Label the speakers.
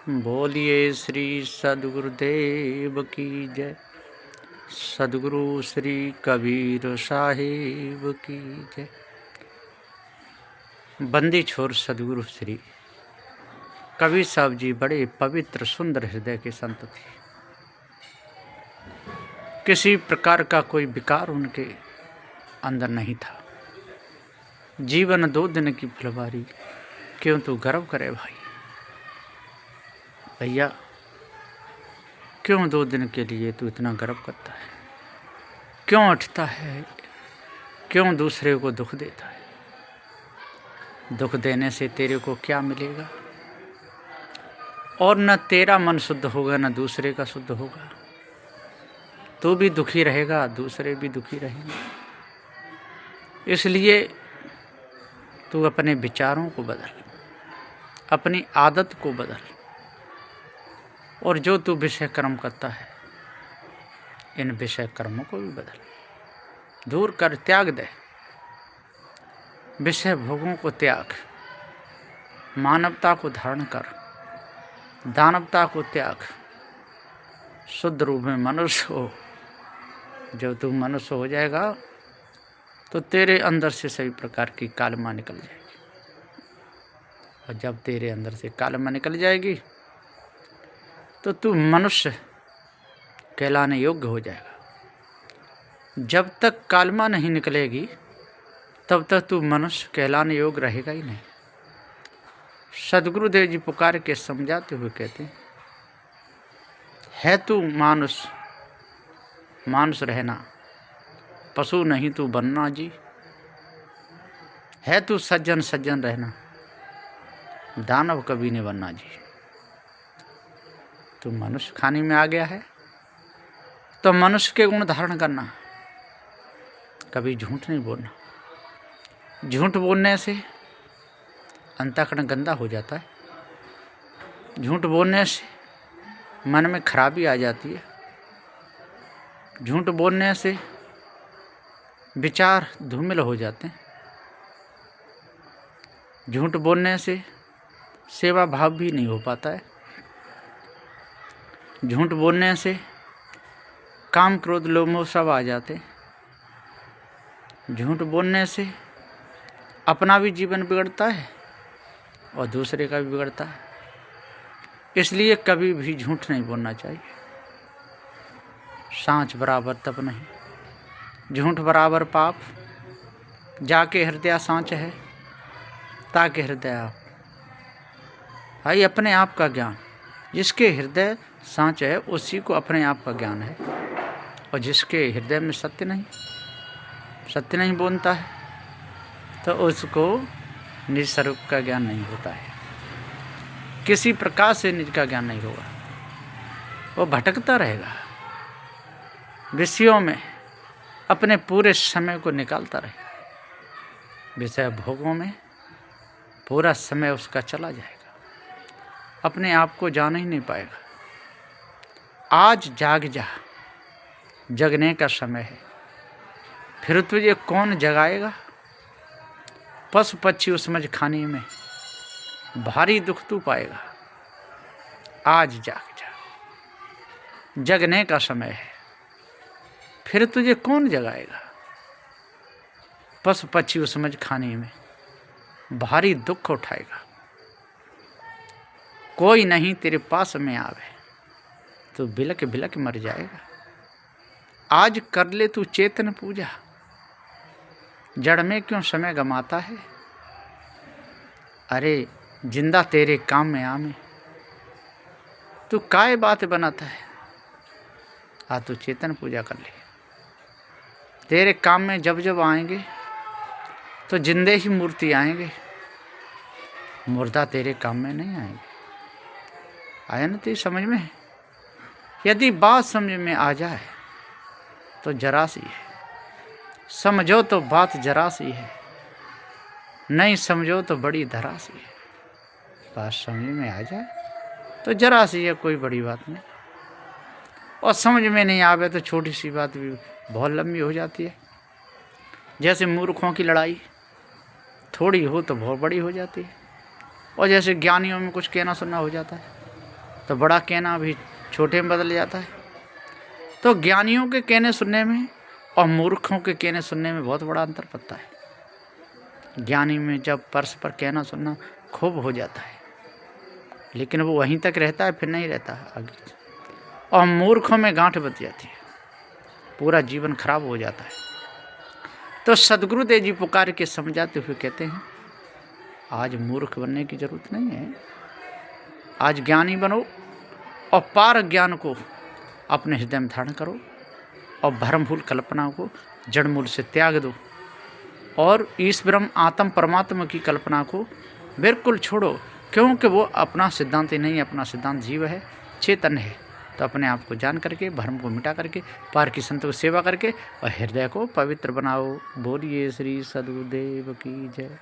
Speaker 1: बोलिए श्री सद्गुरुदेव की जय। सद्गुरु श्री कबीर साहिब की जय। बंदी छोर सद्गुरु श्री कबीर साहब जी बड़े पवित्र सुंदर हृदय के संत थे। किसी प्रकार का कोई विकार उनके अंदर नहीं था। जीवन 2 दिन की फुलवारी, क्यों तू गर्व करे भाई। भैया क्यों 2 दिन के लिए तू इतना गर्व करता है, क्यों उठता है, क्यों दूसरे को दुख देता है। दुख देने से तेरे को क्या मिलेगा, और न तेरा मन शुद्ध होगा न दूसरे का शुद्ध होगा। तू भी दुखी रहेगा, दूसरे भी दुखी रहेंगे। इसलिए तू अपने विचारों को बदल, अपनी आदत को बदल, और जो तू विषय कर्म करता है इन विषय कर्मों को भी बदल, दूर कर, त्याग दे। विषय भोगों को त्याग, मानवता को धारण कर, दानवता को त्याग, शुद्ध रूप में मनुष्य हो। जब तू मनुष्य हो जाएगा तो तेरे अंदर से सभी प्रकार की कालिमा निकल जाएगी, और जब तेरे अंदर से कालिमा निकल जाएगी तो तू मनुष्य कहलाने योग्य हो जाएगा। जब तक कालिमा नहीं निकलेगी तब तक तू मनुष्य कहलाने योग्य रहेगा ही नहीं। सद्गुरुदेव जी पुकार के समझाते हुए कहते हैं, है तू मानुष, मानुष रहना, पशु नहीं तू बनना जी। है तू सज्जन, सज्जन रहना, दानव कभी नहीं बनना जी। तू मनुष्य खाने में आ गया है तो मनुष्य के गुण धारण करना, कभी झूठ नहीं बोलना। झूठ बोलने से अंतःकरण गंदा हो जाता है। झूठ बोलने से मन में खराबी आ जाती है। झूठ बोलने से विचार धूमिल हो जाते हैं। झूठ बोलने से सेवा भाव भी नहीं हो पाता है। झूठ बोलने से काम क्रोध लोभ मोह सब आ जाते हैं। झूठ बोलने से अपना भी जीवन बिगड़ता है और दूसरे का भी बिगड़ता है। इसलिए कभी भी झूठ नहीं बोलना चाहिए। सांच बराबर तप नहीं, झूठ बराबर पाप। जाके हृदय सांच है, ताके हृदय आप। भाई अपने आप का ज्ञान, जिसके हृदय सांच है उसी को अपने आप का ज्ञान है, और जिसके हृदय में सत्य नहीं बोलता है तो उसको निज स्वरूप का ज्ञान नहीं होता है। किसी प्रकार से निज का ज्ञान नहीं होगा। वो भटकता रहेगा, विषयों में अपने पूरे समय को निकालता रहेगा। विषय भोगों में पूरा समय उसका चला जाएगा, अपने आप को जान ही नहीं पाएगा। आज जाग जा, जगने का समय है। फिर तुझे कौन जगाएगा। पशु पक्षी उसमझ खाने में भारी दुख तू पाएगा। आज जाग जा, जगने का समय है। फिर तुझे कौन जगाएगा। पशु पक्षी उसमझ खाने में भारी दुख उठाएगा। कोई नहीं तेरे पास में आवे तो बिलक बिलक मर जाएगा। आज कर ले तू चेतन पूजा, जड़ में क्यों समय गमाता है। अरे जिंदा तेरे काम में आमे, तू काय बात बनाता है। आ तू चेतन पूजा कर ले। तेरे काम में जब जब आएंगे तो जिंदे ही मूर्ति आएंगे, मुर्दा तेरे काम में नहीं आएंगे। आया ना तेरी समझ में। यदि बात समझ में आ जाए तो जरा सी है, समझो तो बात जरा सी है, नहीं समझो तो बड़ी धरा सी है। बात समझ में आ जाए तो जरा सी है, कोई बड़ी बात नहीं। और समझ में नहीं आवे तो छोटी सी बात भी बहुत लंबी हो जाती है। जैसे मूर्खों की लड़ाई थोड़ी हो तो बहुत बड़ी हो जाती है, और जैसे ज्ञानियों में कुछ कहना सुनना हो जाता है। तो बड़ा कहना भी छोटे में बदल जाता है। तो ज्ञानियों के कहने सुनने में और मूर्खों के कहने सुनने में बहुत बड़ा अंतर पड़ता है। ज्ञानी में जब परस्पर कहना सुनना खूब हो जाता है, लेकिन वो वहीं तक रहता है, फिर नहीं रहता है आगे। और मूर्खों में गांठ बच जाती है, पूरा जीवन खराब हो जाता है। तो सदगुरुदेव जी पुकार के समझाते हुए कहते हैं, आज मूर्ख बनने की जरूरत नहीं है, आज ज्ञानी बनो और पार ज्ञान को अपने हृदय में धारण करो और भ्रमभूल कल्पना को जड़ मूल से त्याग दो और ईश्वरम आत्म परमात्मा की कल्पना को बिल्कुल छोड़ो, क्योंकि वो अपना सिद्धांत ही नहीं है, अपना सिद्धांत जीव है, चेतन है। तो अपने आप को जान करके, भ्रम को मिटा करके, पार की संतों की सेवा करके और हृदय को पवित्र बनाओ। बोलिए श्री सदगुरुदेव की जय।